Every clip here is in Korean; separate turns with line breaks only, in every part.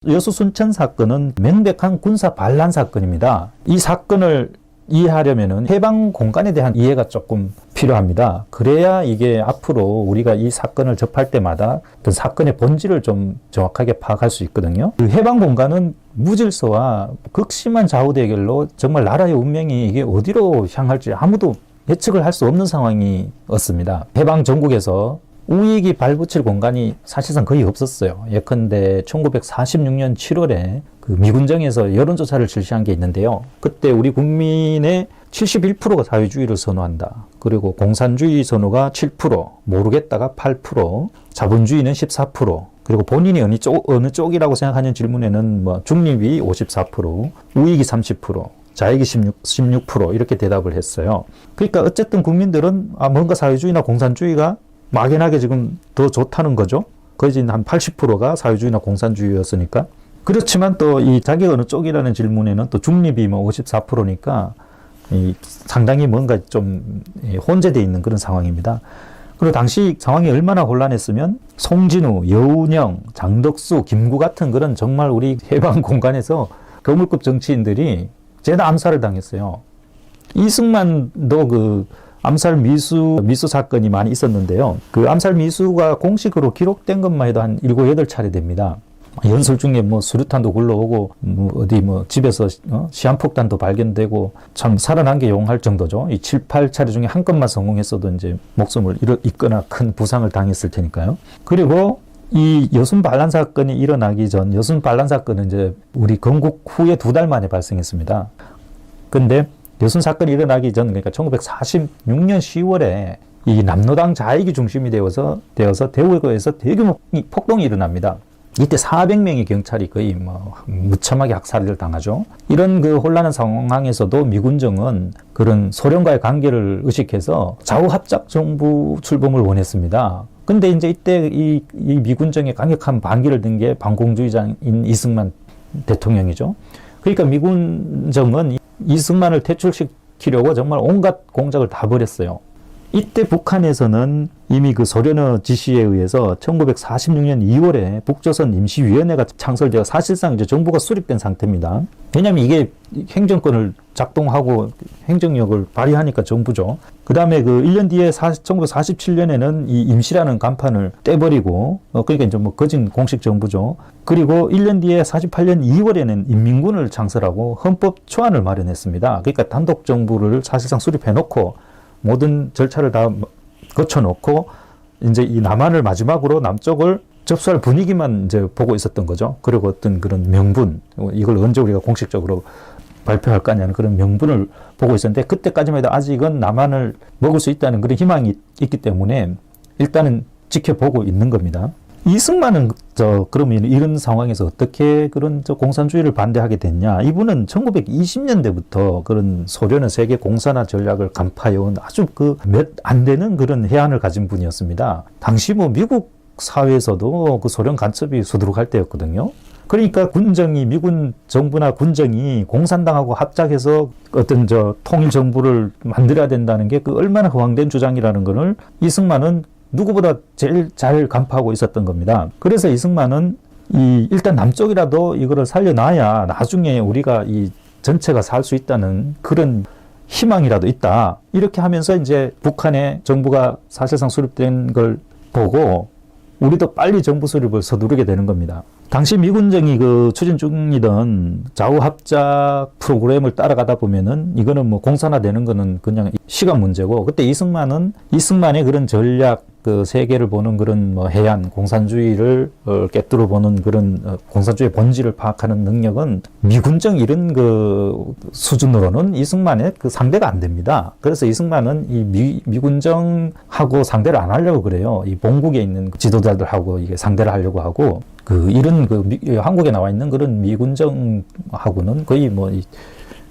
여수 순천 사건은 명백한 군사 반란 사건입니다. 이 사건을 이해하려면 해방 공간에 대한 이해가 조금 필요합니다. 그래야 이게 앞으로 우리가 이 사건을 접할 때마다 어떤 사건의 본질을 좀 정확하게 파악할 수 있거든요. 그 해방 공간은 무질서와 극심한 좌우 대결로 정말 나라의 운명이 이게 어디로 향할지 아무도 예측을 할 수 없는 상황이었습니다. 해방 전국에서 우익이 발붙일 공간이 사실상 거의 없었어요. 예컨대 1946년 7월에 그 미군정에서 여론조사를 실시한 게 있는데요. 그때 우리 국민의 71%가 사회주의를 선호한다. 그리고 공산주의 선호가 7%, 모르겠다가 8%, 자본주의는 14%, 그리고 본인이 어느 쪽이라고 생각하는 질문에는 뭐 중립이 54%, 우익이 30%, 자익이 16% 이렇게 대답을 했어요. 그러니까 어쨌든 국민들은 뭔가 사회주의나 공산주의가 막연하게 지금 더 좋다는 거죠. 거의 한 80%가 사회주의나 공산주의였으니까. 그렇지만 또 이 자기가 어느 쪽이라는 질문에는 또 중립이 뭐 54%니까 상당히 뭔가 좀 혼재되어 있는 그런 상황입니다. 그리고 당시 상황이 얼마나 혼란했으면 송진우, 여운형, 장덕수, 김구 같은 그런 정말 우리 해방 공간에서 거물급 정치인들이 죄다 암살을 당했어요. 이승만도 그 암살 미수 사건이 많이 있었는데요. 그 암살 미수가 공식으로 기록된 것만 해도 한 7, 8차례 됩니다. 연설 중에 뭐 수류탄도 굴러오고, 어디 집에서 시한폭탄도 발견되고, 참 살아난 게 용할 정도죠. 이 7, 8차례 중에 한 건만 성공했어도 이제 목숨을 잃거나 큰 부상을 당했을 테니까요. 그리고 이 여순 반란 사건이 일어나기 전, 여순 반란 사건은 이제 우리 건국 후에 2달 만에 발생했습니다. 근데 여순 사건이 일어나기 전, 그러니까 1946년 10월에 이 남로당 좌익이 중심이 되어서 대구에서 대규모 폭동이 일어납니다. 이때 400명의 경찰이 거의 무참하게 학살을 당하죠. 이런 그 혼란한 상황에서도 미군정은 그런 소련과의 관계를 의식해서 좌우합작 정부 출범을 원했습니다. 근데 이제 이때 이 미군정에 강력한 반기를 든 게 반공주의자인 이승만 대통령이죠. 그러니까 미군정은 이승만을 퇴출시키려고 정말 온갖 공작을 다 벌였어요. 이때 북한에서는 이미 그 소련의 지시에 의해서 1946년 2월에 북조선 임시위원회가 창설되어 사실상 이제 정부가 수립된 상태입니다. 왜냐하면 이게 행정권을 작동하고 행정력을 발휘하니까 정부죠. 그 다음에 그 1년 뒤에 1947년에는 이 임시라는 간판을 떼버리고, 그러니까 이제 거진 공식 정부죠. 그리고 1년 뒤에 48년 2월에는 인민군을 창설하고 헌법 초안을 마련했습니다. 그러니까 단독 정부를 사실상 수립해놓고 모든 절차를 다 거쳐놓고 이제 이 남한을 마지막으로 남쪽을 접수할 분위기만 이제 보고 있었던 거죠. 그리고 어떤 그런 명분, 이걸 언제 우리가 공식적으로 발표할 거냐는 그런 명분을 보고 있었는데, 그때까지만 해도 아직은 남한을 먹을 수 있다는 그런 희망이 있기 때문에 일단은 지켜보고 있는 겁니다. 이승만은 그러면 이런 상황에서 어떻게 그런 공산주의를 반대하게 됐냐? 이분은 1920년대부터 그런 소련의 세계 공산화 전략을 간파해온 아주 몇 안 되는 그런 해안을 가진 분이었습니다. 당시 미국 사회에서도 그 소련 간첩이 수두룩할 때였거든요. 그러니까 미군 정부나 군정이 공산당하고 합작해서 어떤 통일 정부를 만들어야 된다는 게 얼마나 허황된 주장이라는 것을 이승만은 누구보다 제일 잘 간파하고 있었던 겁니다. 그래서 이승만은 일단 남쪽이라도 이거를 살려놔야 나중에 우리가 이 전체가 살 수 있다는 그런 희망이라도 있다. 이렇게 하면서 이제 북한의 정부가 사실상 수립된 걸 보고 우리도 빨리 정부 수립을 서두르게 되는 겁니다. 당시 미군정이 추진 중이던 좌우합작 프로그램을 따라가다 보면은 이거는 공산화되는 거는 그냥 시간 문제고, 그때 이승만의 그런 전략, 세계를 보는 그런 해안 공산주의를 꿰뚫어 보는 그런 공산주의 본질을 파악하는 능력은 미군정 이런 수준으로는 이승만의 상대가 안 됩니다. 그래서 이승만은 이 미군정하고 상대를 안 하려고 그래요. 이 본국에 있는 지도자들하고 이게 상대를 하려고 하고, 이런 한국에 나와 있는 그런 미군정하고는 거의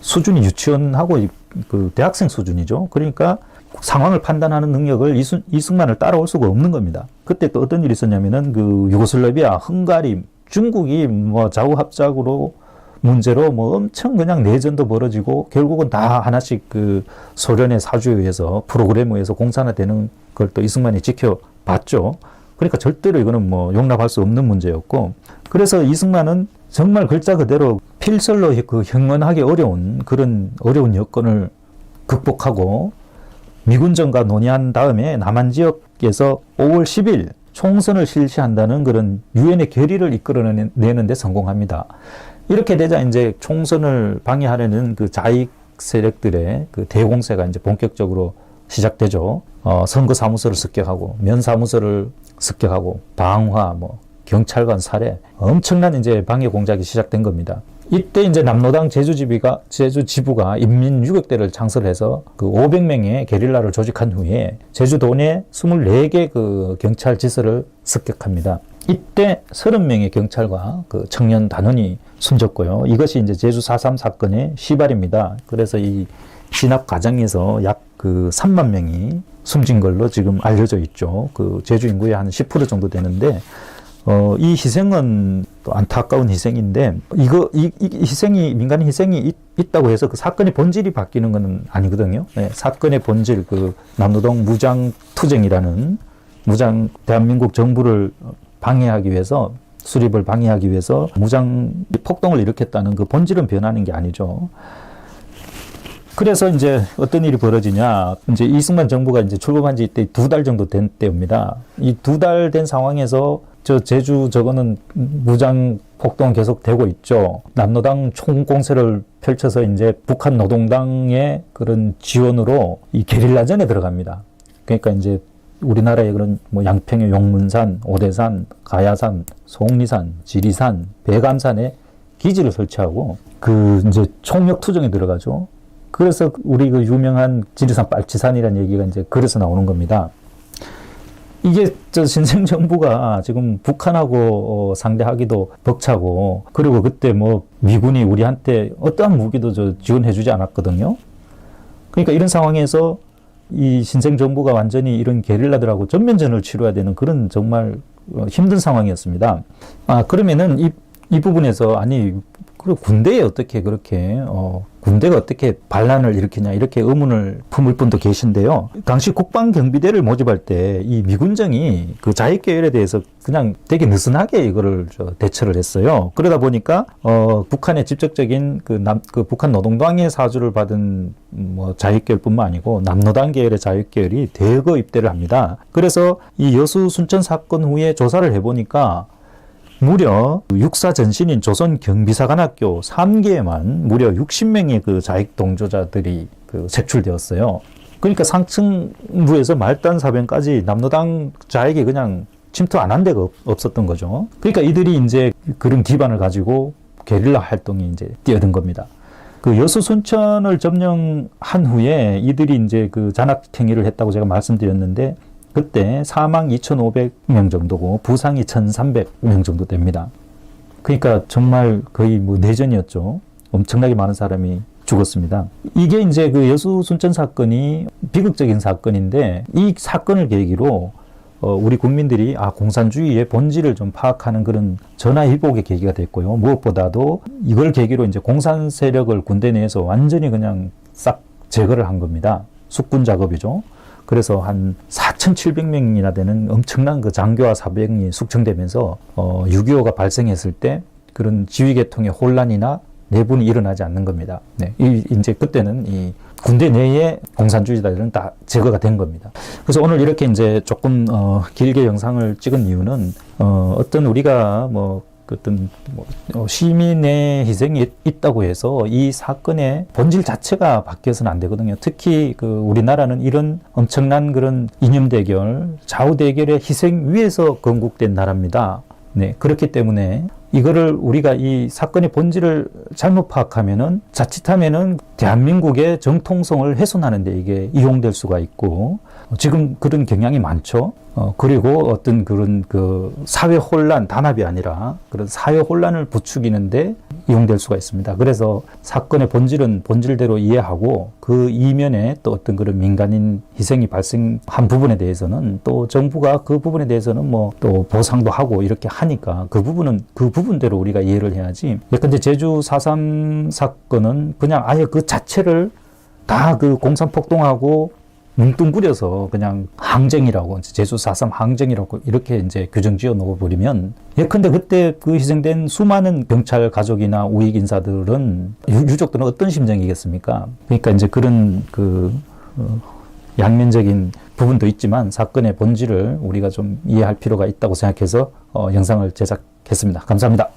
수준이 유치원하고 대학생 수준이죠. 그러니까 상황을 판단하는 능력을 이승만을 따라올 수가 없는 겁니다. 그때 또 어떤 일이 있었냐면은 유고슬라비아, 헝가리, 중국이 좌우합작으로 문제로 엄청 그냥 내전도 벌어지고 결국은 다 하나씩 소련의 사주에 의해서 프로그램에 의해서 공산화되는 걸 또 이승만이 지켜봤죠. 그러니까 절대로 이거는 뭐 용납할 수 없는 문제였고, 그래서 이승만은 정말 글자 그대로 필설로 그 형언하기 어려운 그런 어려운 여건을 극복하고 미군정과 논의한 다음에 남한 지역에서 5월 10일 총선을 실시한다는 그런 유엔의 결의를 이끌어내는 데 성공합니다. 이렇게 되자 이제 총선을 방해하려는 그 자익 세력들의 그 대공세가 이제 본격적으로 시작되죠. 선거 사무소를 습격하고 면사무소를 습격하고 방화, 뭐 경찰관 살해, 엄청난 이제 방해 공작이 시작된 겁니다. 이때 이제 남로당 제주지부가 인민유격대를 창설해서 그 500명의 게릴라를 조직한 후에 제주도 내 24개 그 경찰 지서를 습격합니다. 이때 30명의 경찰과 그 청년 단원이 숨졌고요. 이것이 이제 제주 4.3 사건의 시발입니다. 그래서 이 진압 과정에서 약 그 3만 명이 숨진 걸로 지금 알려져 있죠. 그 제주 인구의 한 10% 정도 되는데, 이 희생은 또 안타까운 희생인데, 이 희생이, 민간인 희생이 있다고 해서 그 사건의 본질이 바뀌는 건 아니거든요. 네, 사건의 본질, 그 남로동 무장투쟁이라는 대한민국 정부를 방해하기 위해서, 수립을 방해하기 위해서 무장 폭동을 일으켰다는 그 본질은 변하는 게 아니죠. 그래서 이제 어떤 일이 벌어지냐. 이제 이승만 정부가 이제 출범한 지 이때 2달 정도 된 때입니다. 이 2달 된 상황에서 제주 저거는 무장 폭동 계속 되고 있죠. 남로당 총공세를 펼쳐서 이제 북한 노동당의 그런 지원으로 이 게릴라전에 들어갑니다. 그러니까 이제 우리나라의 그런 뭐 양평의 용문산, 오대산, 가야산, 속리산, 지리산, 백암산에 기지를 설치하고 그 이제 총력 투쟁에 들어가죠. 그래서 우리 그 유명한 지리산 빨치산이라는 얘기가 이제 그래서 나오는 겁니다. 이게 신생 정부가 지금 북한하고 상대하기도 벅차고, 그리고 그때 뭐 미군이 우리한테 어떠한 무기도 지원해주지 않았거든요. 그러니까 이런 상황에서 이 신생 정부가 완전히 이런 게릴라들하고 전면전을 치러야 되는 그런 정말 힘든 상황이었습니다. 그러면은 이 부분에서 아니 그리고 군대에 어떻게 그렇게 군대가 어떻게 반란을 일으키냐 이렇게 의문을 품을 분도 계신데요. 당시 국방경비대를 모집할 때 이 미군정이 그 자익계열에 대해서 그냥 되게 느슨하게 이거를 대처를 했어요. 그러다 보니까 북한의 직접적인 그 북한 노동당의 사주를 받은 뭐 자익계열뿐만 아니고 남로당 계열의 자익계열이 대거 입대를 합니다. 그래서 이 여수 순천 사건 후에 조사를 해보니까 무려 육사 전신인 조선경비사관학교 3개에만 무려 60명의 그 자익 동조자들이 그 색출되었어요. 그러니까 상층부에서 말단 사병까지 남로당 자익이 그냥 침투 안 한 데가 없었던 거죠. 그러니까 이들이 이제 그런 기반을 가지고 게릴라 활동이 이제 뛰어든 겁니다. 그 여수 순천을 점령한 후에 이들이 이제 그 잔악행위를 했다고 제가 말씀드렸는데, 그때 사망 2,500명 정도고 부상이 1,300명 정도 됩니다. 그러니까 정말 거의 뭐 내전이었죠. 엄청나게 많은 사람이 죽었습니다. 이게 이제 그 여수 순천 사건이 비극적인 사건인데, 이 사건을 계기로 우리 국민들이 공산주의의 본질을 좀 파악하는 그런 전화위복의 계기가 됐고요. 무엇보다도 이걸 계기로 이제 공산 세력을 군대 내에서 완전히 그냥 싹 제거를 한 겁니다. 숙군 작업이죠. 그래서 한 4,700명이나 되는 엄청난 그 장교와 사병이 숙청되면서 6.25가 발생했을 때 그런 지휘계통의 혼란이나 내분이 일어나지 않는 겁니다. 네. 이제 그때는 이 군대 내에 공산주의자들은 다 제거가 된 겁니다. 그래서 오늘 이렇게 이제 조금 길게 영상을 찍은 이유는 어떤 우리가 시민의 희생이 있다고 해서 이 사건의 본질 자체가 바뀌어서는 안 되거든요. 특히 그 우리나라는 이런 엄청난 그런 이념 대결, 좌우 대결의 희생 위에서 건국된 나라입니다. 네, 그렇기 때문에 이거를 우리가 이 사건의 본질을 잘못 파악하면은 자칫하면은 대한민국의 정통성을 훼손하는데 이게 이용될 수가 있고, 지금 그런 경향이 많죠. 그리고 어떤 그런 그 사회 혼란, 단합이 아니라 그런 사회 혼란을 부추기는데 이용될 수가 있습니다. 그래서 사건의 본질은 본질대로 이해하고 그 이면에 또 어떤 그런 민간인 희생이 발생한 부분에 대해서는 또 정부가 그 부분에 대해서는 뭐 또 보상도 하고 이렇게 하니까 그 부분은 그 부분대로 우리가 이해를 해야지. 예컨대 제주 4.3 사건은 그냥 아예 그 자체를 다 그 공산폭동하고 뭉뚱그려서 그냥 항쟁이라고, 제주 4.3 항쟁이라고 이렇게 이제 규정 지어 놓아버리면, 예컨대 그때 그 희생된 수많은 경찰 가족이나 우익 인사들은, 유족들은 어떤 심정이겠습니까? 그러니까 이제 그런 양면적인 부분도 있지만 사건의 본질을 우리가 좀 이해할 필요가 있다고 생각해서 영상을 제작했습니다. 감사합니다.